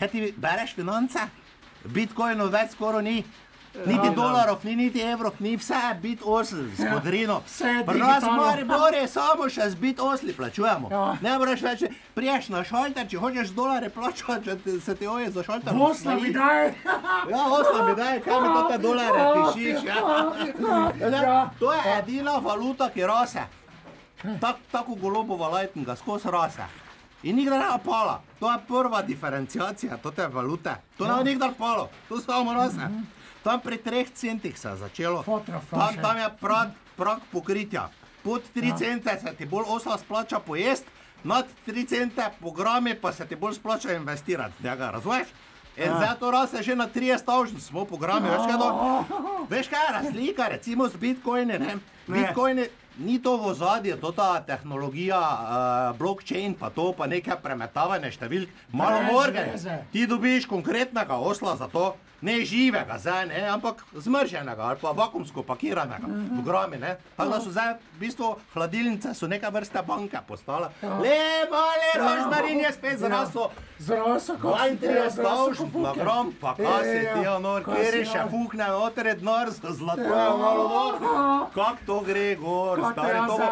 Kaj ti bereš finance? Bitcoinov več skoro ni. Niti dolarov, niti evrov, ni vse bit osli s podrino. Pri nas v Mariboru samo še z bit osli plačujemo. Ne moraš več, priješ na šolter, če hočeš dolare plačati, če se ti oje za šolter. Osla mi daj! Ja, osla mi daj, kaj mi to te dolare pišiš, ja. To je edina valuta, ki rase. Tako golobova lajtenga, skos rase. In nikdar nema pala. To je prva diferenciacija te valute. To nema nikdar palo, to samo rase. Tam pri 3 centih se je začelo. Tam je prag pokritja. Pod 3 cente se ti bolj osla splača pojest, nad 3 cente programi pa se ti bolj splača investirati. Njega, razumeš? In zdaj to raste že na 30.000 smo programi, veš kaj to? Veš kaj je razlika, recimo z bitcoini, ne? Bitcoini ni to v ozadju, to ta tehnologija, blockchain pa to, pa nekaj premetavanje številk. Malo morgen, ti dobiš konkretnega osla za to, ne živega zdaj, ne, ampak zmrženega ali pa vakumsko pakiranega v grami, ne. Tako da so zdaj, v bistvu, hladilnice so neka vrste banke postale. Mali rožmarin je spet zrasel. 32.000 na gram, pa kaj si ti, onor, kjeri še fukne noter je dnar, zlatuje malo dol. Kak to gre gor, stari, to bo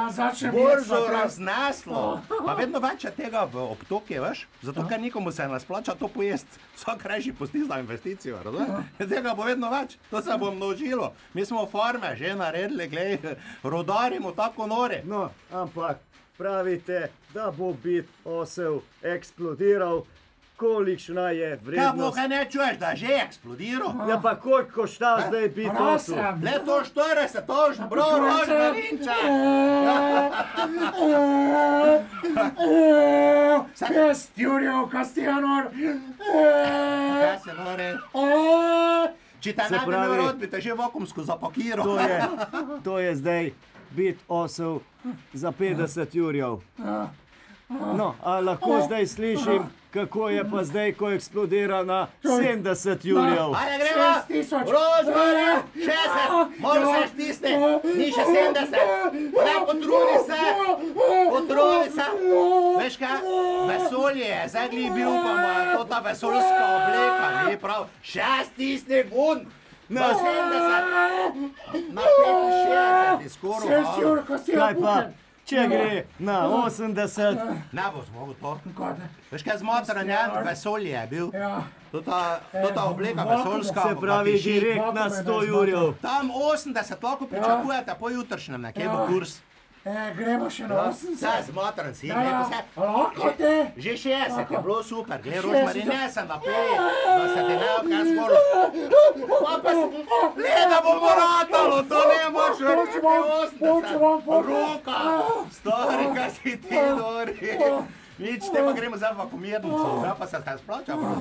boržo razneslo. Pa vedno več je tega v obtoki, veš, zato ker nikomu se ne splača to pojest. Vsak reži pusti za investicijo, razumeš? Tega bo vedno več, to se bo množilo. Mi smo farme že naredili, glej, rodarimo tako nori. No, ampak pravite, da bo bit osel eksplodiral, kolikšna je vrednost? Kaj bo, kaj ne čuješ, da je že eksplodiral? Ja pa koliko šta zdaj bit osel? Le to 40.000, bro, rožmarinče! 6 jurjev, Kastijanor! Kaj se nore? Če te ne bi narod, bi te že vakumsko zapakiral. To je zdaj bit osel za 50 jurjev. No, a lahko zdaj slišim, kako je pa zdaj, ko eksplodira na 70 jurjev. Ajde, gremo! 6.000! Rožmare, 60! Moram se štisne, ni še 70! Ne, potrudi se! Veš kaj, vesolje je, zdaj gli bil pa moja, to ta vesoljska obleka, ni prav. 6 stisne gun! Na 70! Na 65, skoro. 6 jur, Kastijan, Kaj pa? Če gre na 80... Ne bo zmogel to. Veš kaj zmotranje, vesolje je bil. To ta obleka vesoljska. Se pravi direkt na 100 jurjev. Tam 80 lahko pričakujete po jutršnjem, nekje bo kurs. Gremo še na 80. Saj zmotren si. Lahko te. Že 60 je bilo super. Glej, rožmarin, ne sem naprej, da se ti ne obkaj skoro. Le, da bo moratalo, to ne moš reči 80. Roka, stari, kaj si ti dori. Nič, te pa gremo zdaj v vakumirnico. Zdaj pa se splača, bro.